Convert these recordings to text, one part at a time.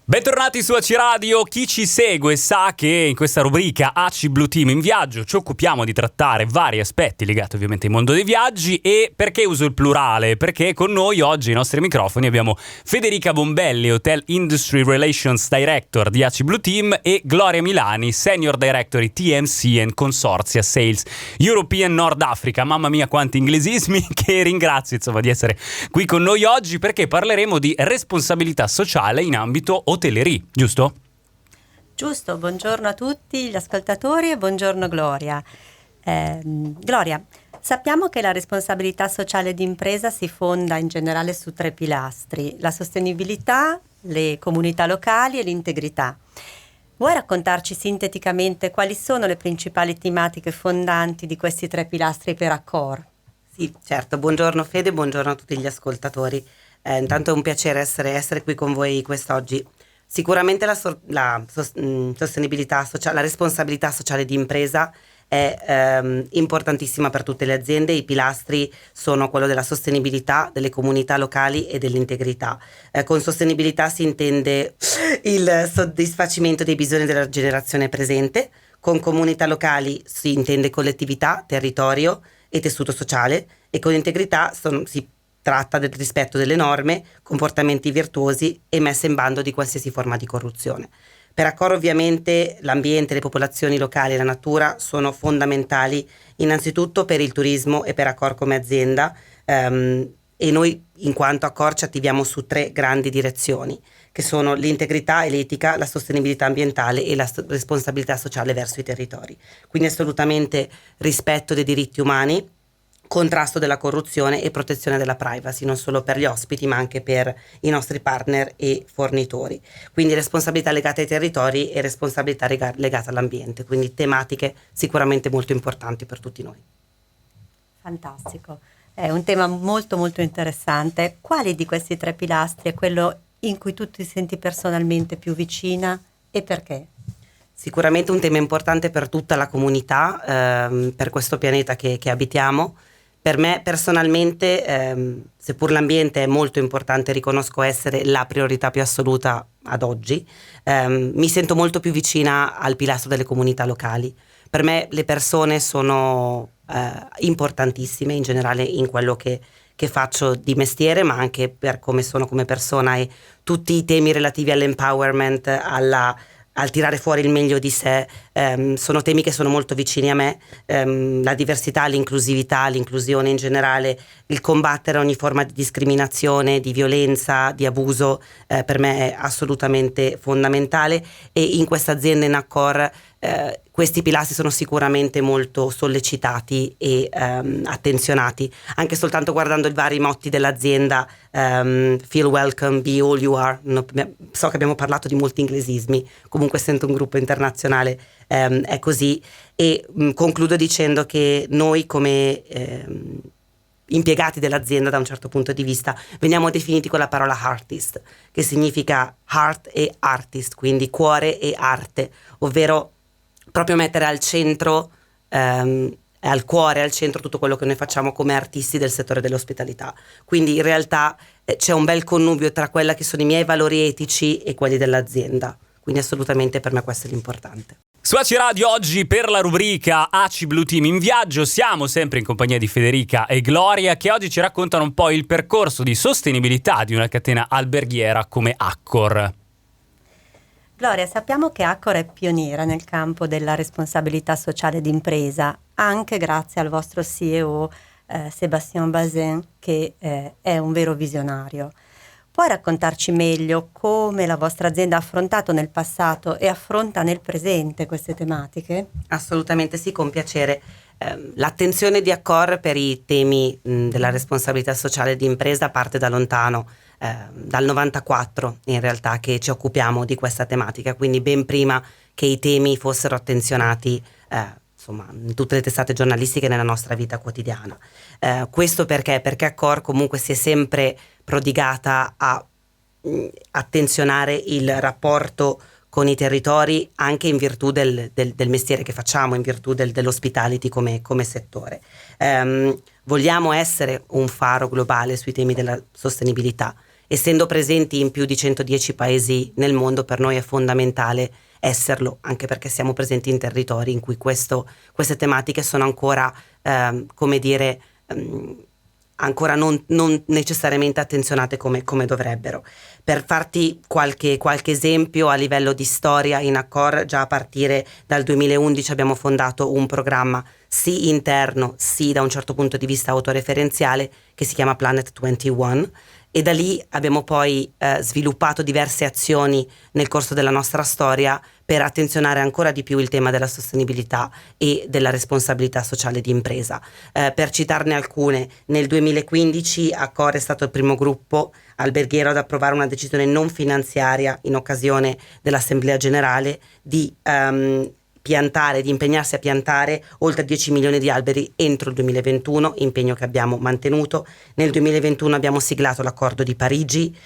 Bentornati su AC Radio. Chi ci segue sa che in questa rubrica AC Blue Team in viaggio ci occupiamo di trattare vari aspetti legati ovviamente al mondo dei viaggi. E perché uso il plurale? Perché con noi oggi ai nostri microfoni abbiamo Federica Bombelli, Hotel Industry Relations Director di AC Blue Team, e Gloria Milani, Senior Director di TMC and Consortia Sales European Nord Africa. Mamma mia quanti inglesismi, che ringrazio insomma di essere qui con noi oggi, perché parleremo di responsabilità sociale in ambito hotellerie, giusto? Giusto, buongiorno a tutti gli ascoltatori e buongiorno Gloria. Gloria, sappiamo che la responsabilità sociale d'impresa si fonda in generale su 3 pilastri: la sostenibilità, le comunità locali e l'integrità. Vuoi raccontarci sinteticamente quali sono le principali tematiche fondanti di questi 3 pilastri per Accor? Sì, certo. Buongiorno Fede, buongiorno a tutti gli ascoltatori. Intanto è un piacere essere qui con voi quest'oggi. Sicuramente la sostenibilità sociale, la responsabilità sociale di impresa è importantissima per tutte le aziende. I pilastri sono quello della sostenibilità, delle comunità locali e dell'integrità. Con sostenibilità si intende il soddisfacimento dei bisogni della generazione presente. Con comunità locali si intende collettività, territorio e tessuto sociale, e con integrità si tratta del rispetto delle norme, comportamenti virtuosi e messa in bando di qualsiasi forma di corruzione. Per Accor ovviamente l'ambiente, le popolazioni locali e la natura sono fondamentali innanzitutto per il turismo e per Accor come azienda, e noi in quanto Accor ci attiviamo su 3 grandi direzioni, che sono l'integrità e l'etica, la sostenibilità ambientale e la responsabilità sociale verso i territori. Quindi assolutamente rispetto dei diritti umani, contrasto della corruzione e protezione della privacy, non solo per gli ospiti ma anche per i nostri partner e fornitori. Quindi responsabilità legate ai territori e responsabilità legate all'ambiente, quindi tematiche sicuramente molto importanti per tutti noi. Fantastico, è un tema molto molto interessante. Quali di questi 3 pilastri è quello in cui tu ti senti personalmente più vicina e perché? Sicuramente un tema importante per tutta la comunità, per questo pianeta che abitiamo. Per me personalmente, seppur l'ambiente è molto importante, riconosco essere la priorità più assoluta ad oggi, mi sento molto più vicina al pilastro delle comunità locali. Per me le persone sono importantissime in generale in quello che faccio di mestiere, ma anche per come sono come persona, e tutti i temi relativi all'empowerment, al tirare fuori il meglio di sé, sono temi che sono molto vicini a me. La diversità, l'inclusività, l'inclusione in generale, il combattere ogni forma di discriminazione, di violenza, di abuso, per me è assolutamente fondamentale, e in questa azienda, in Accor, questi pilastri sono sicuramente molto sollecitati e attenzionati, anche soltanto guardando i vari motti dell'azienda. Feel welcome, be all you are. So che abbiamo parlato di molti inglesismi, comunque essendo un gruppo internazionale è così, e concludo dicendo che noi come impiegati dell'azienda, da un certo punto di vista, veniamo definiti con la parola artist, che significa heart e artist, quindi cuore e arte, ovvero proprio mettere al centro, al cuore, al centro tutto quello che noi facciamo come artisti del settore dell'ospitalità. Quindi in realtà c'è un bel connubio tra quella che sono i miei valori etici e quelli dell'azienda, quindi assolutamente per me questo è l'importante. Su AC Radio oggi, per la rubrica AC Blue Team in viaggio, siamo sempre in compagnia di Federica e Gloria, che oggi ci raccontano un po' il percorso di sostenibilità di una catena alberghiera come Accor. Gloria, sappiamo che Accor è pioniera nel campo della responsabilità sociale d'impresa, anche grazie al vostro CEO Sébastien Bazin, che è un vero visionario. Puoi raccontarci meglio come la vostra azienda ha affrontato nel passato e affronta nel presente queste tematiche? Assolutamente sì, con piacere. L'attenzione di Accor per i temi della responsabilità sociale d'impresa parte da lontano, dal 94 in realtà, che ci occupiamo di questa tematica, quindi ben prima che i temi fossero attenzionati insomma in tutte le testate giornalistiche nella nostra vita quotidiana. Questo perché Accor comunque si è sempre prodigata a attenzionare il rapporto con i territori, anche in virtù del mestiere che facciamo, in virtù dell'hospitality come settore. Vogliamo essere un faro globale sui temi della sostenibilità, essendo presenti in più di 110 paesi nel mondo, per noi è fondamentale esserlo, anche perché siamo presenti in territori in cui queste tematiche sono ancora, ancora non necessariamente attenzionate come dovrebbero. Per farti qualche esempio a livello di storia, in Accor già a partire dal 2011 abbiamo fondato un programma sì interno, sì da un certo punto di vista autoreferenziale, che si chiama Planet 21, e da lì abbiamo poi sviluppato diverse azioni nel corso della nostra storia per attenzionare ancora di più il tema della sostenibilità e della responsabilità sociale di impresa. Per citarne alcune, nel 2015 Accor è stato il primo gruppo alberghiero ad approvare una decisione non finanziaria in occasione dell'Assemblea Generale di impegnarsi a piantare oltre 10 milioni di alberi entro il 2021, impegno che abbiamo mantenuto. Nel 2021 abbiamo siglato l'accordo di Parigi,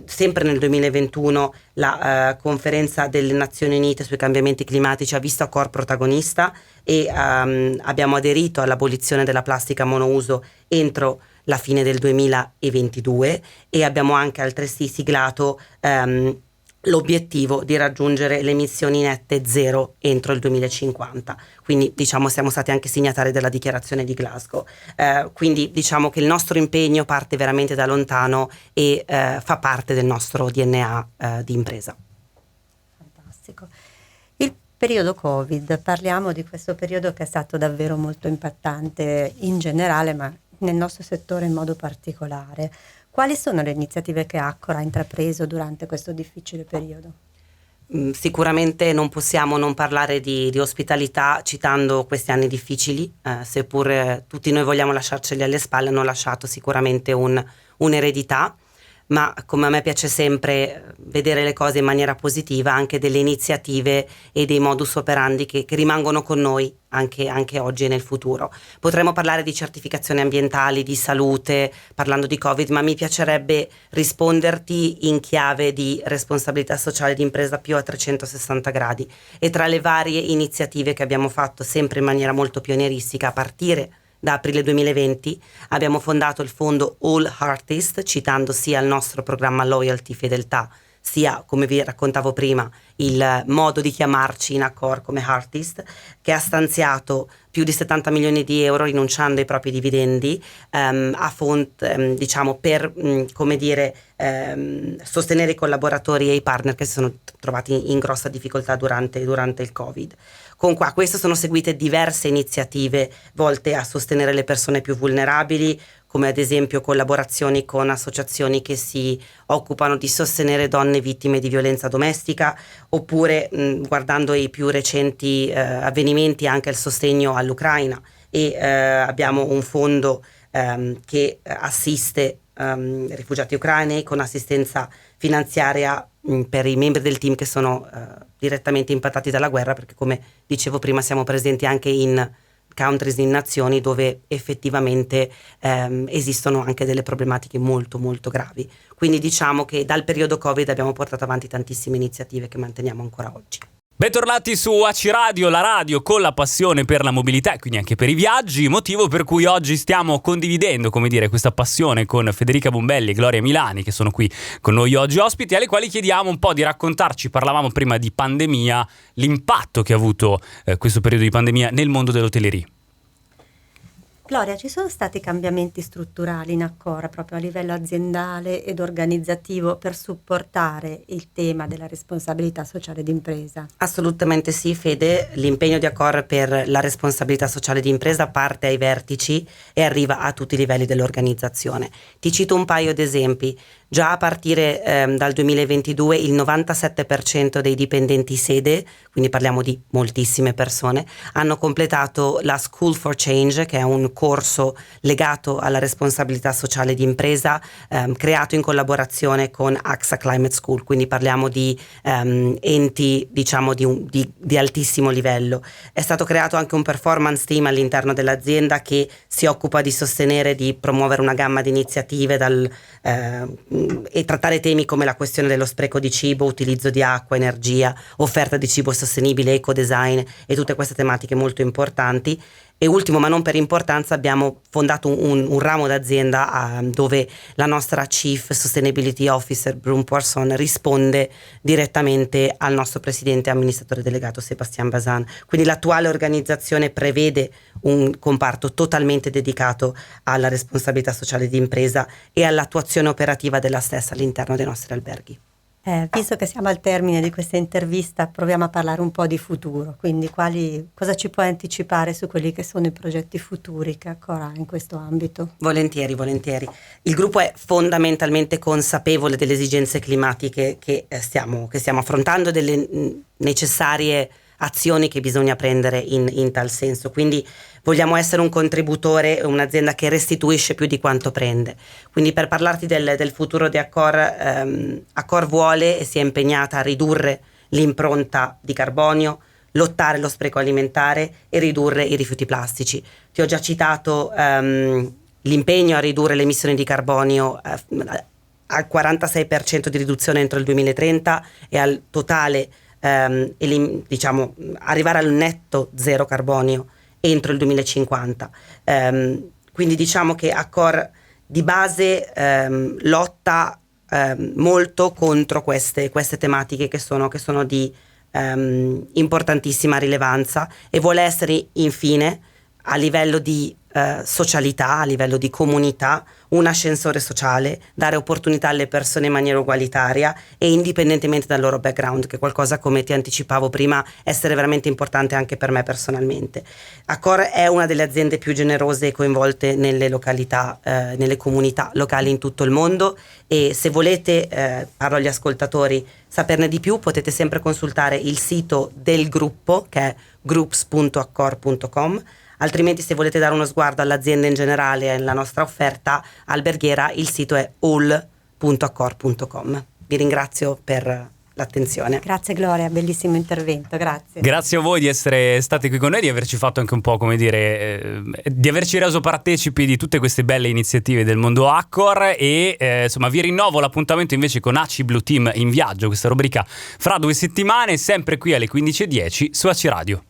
sempre nel 2021 la conferenza delle Nazioni Unite sui cambiamenti climatici ha visto Accor protagonista e abbiamo aderito all'abolizione della plastica monouso entro la fine del 2022 e abbiamo anche altresì siglato l'obiettivo di raggiungere le emissioni nette zero entro il 2050, quindi diciamo siamo stati anche signatari della dichiarazione di Glasgow, quindi diciamo che il nostro impegno parte veramente da lontano e fa parte del nostro DNA di impresa. Fantastico. Il periodo Covid, parliamo di questo periodo che è stato davvero molto impattante in generale, ma nel nostro settore in modo particolare. Quali sono le iniziative che Accor ha intrapreso durante questo difficile periodo? Sicuramente non possiamo non parlare di ospitalità citando questi anni difficili, seppur tutti noi vogliamo lasciarceli alle spalle, hanno lasciato sicuramente un'eredità, ma come a me piace sempre vedere le cose in maniera positiva, anche delle iniziative e dei modus operandi che rimangono con noi anche oggi e nel futuro. Potremmo parlare di certificazioni ambientali, di salute, parlando di Covid, ma mi piacerebbe risponderti in chiave di responsabilità sociale di impresa più a 360 gradi. E tra le varie iniziative che abbiamo fatto sempre in maniera molto pionieristica a partire da aprile 2020 abbiamo fondato il fondo All Heartist, citando sia il nostro programma Loyalty Fedeltà, sia, come vi raccontavo prima, il modo di chiamarci in Accor come Heartist, che ha stanziato più di 70 milioni di euro rinunciando ai propri dividendi per sostenere i collaboratori e i partner che si sono trovati in grossa difficoltà durante il Covid. A questo sono seguite diverse iniziative volte a sostenere le persone più vulnerabili, come ad esempio collaborazioni con associazioni che si occupano di sostenere donne vittime di violenza domestica, oppure guardando i più recenti avvenimenti anche il sostegno all'Ucraina e abbiamo un fondo che assiste rifugiati ucraini con assistenza finanziaria per i membri del team che sono direttamente impattati dalla guerra, perché come dicevo prima siamo presenti anche in countries, in nazioni dove effettivamente esistono anche delle problematiche molto molto gravi. Quindi diciamo che dal periodo Covid abbiamo portato avanti tantissime iniziative che manteniamo ancora oggi. Bentornati su AC Radio, la radio con la passione per la mobilità e quindi anche per i viaggi, motivo per cui oggi stiamo condividendo, questa passione con Federica Bombelli e Gloria Milani, che sono qui con noi oggi ospiti, alle quali chiediamo un po' di raccontarci, parlavamo prima di pandemia, l'impatto che ha avuto questo periodo di pandemia nel mondo dell'hotellerie. Gloria, ci sono stati cambiamenti strutturali in Accor proprio a livello aziendale ed organizzativo per supportare il tema della responsabilità sociale d'impresa? Assolutamente sì, Fede. L'impegno di Accor per la responsabilità sociale d'impresa parte ai vertici e arriva a tutti i livelli dell'organizzazione. Ti cito un paio di esempi. Già a partire dal 2022 il 97% dei dipendenti sede, quindi parliamo di moltissime persone, hanno completato la School for Change, che è un corso legato alla responsabilità sociale di impresa, creato in collaborazione con AXA Climate School, quindi parliamo di enti di altissimo livello. È stato creato anche un performance team all'interno dell'azienda che si occupa di sostenere, di promuovere una gamma di iniziative e trattare temi come la questione dello spreco di cibo, utilizzo di acqua, energia, offerta di cibo sostenibile, ecodesign e tutte queste tematiche molto importanti. E ultimo ma non per importanza, abbiamo fondato un ramo d'azienda dove la nostra Chief Sustainability Officer Brune Poisson risponde direttamente al nostro presidente e amministratore delegato Sébastien Bazin. Quindi l'attuale organizzazione prevede un comparto totalmente dedicato alla responsabilità sociale di impresa e all'attuazione operativa della stessa all'interno dei nostri alberghi. Visto che siamo al termine di questa intervista, proviamo a parlare un po' di futuro, quindi cosa ci puoi anticipare su quelli che sono i progetti futuri che Accor ha in questo ambito? Volentieri. Il gruppo è fondamentalmente consapevole delle esigenze climatiche che stiamo affrontando, delle necessarie azioni che bisogna prendere in tal senso, quindi vogliamo essere un contributore, un'azienda che restituisce più di quanto prende. Quindi per parlarti del futuro di Accor, Accor vuole e si è impegnata a ridurre l'impronta di carbonio, lottare lo spreco alimentare e ridurre i rifiuti plastici. Ti ho già citato l'impegno a ridurre le emissioni di carbonio al 46% di riduzione entro il 2030 e al totale arrivare al netto zero carbonio entro il 2050. Quindi diciamo che Accor di base lotta molto contro queste tematiche che sono di importantissima rilevanza e vuole essere infine a livello di socialità, a livello di comunità, un ascensore sociale, dare opportunità alle persone in maniera ugualitaria e indipendentemente dal loro background, che è qualcosa, come ti anticipavo prima, essere veramente importante anche per me personalmente. Accor è una delle aziende più generose e coinvolte nelle località, nelle comunità locali in tutto il mondo, e se volete, parlo agli ascoltatori, saperne di più, potete sempre consultare il sito del gruppo, che è groups.accor.com. Altrimenti, se volete dare uno sguardo all'azienda in generale e alla nostra offerta alberghiera, il sito è all.accor.com. Vi ringrazio per l'attenzione. Grazie Gloria, bellissimo intervento, grazie. Grazie a voi di essere stati qui con noi, di averci fatto anche un po', come dire, di averci reso partecipi di tutte queste belle iniziative del mondo Accor e insomma vi rinnovo l'appuntamento invece con AC Blue Team in viaggio, questa rubrica fra 2 settimane, sempre qui alle 15:10 su AC Radio.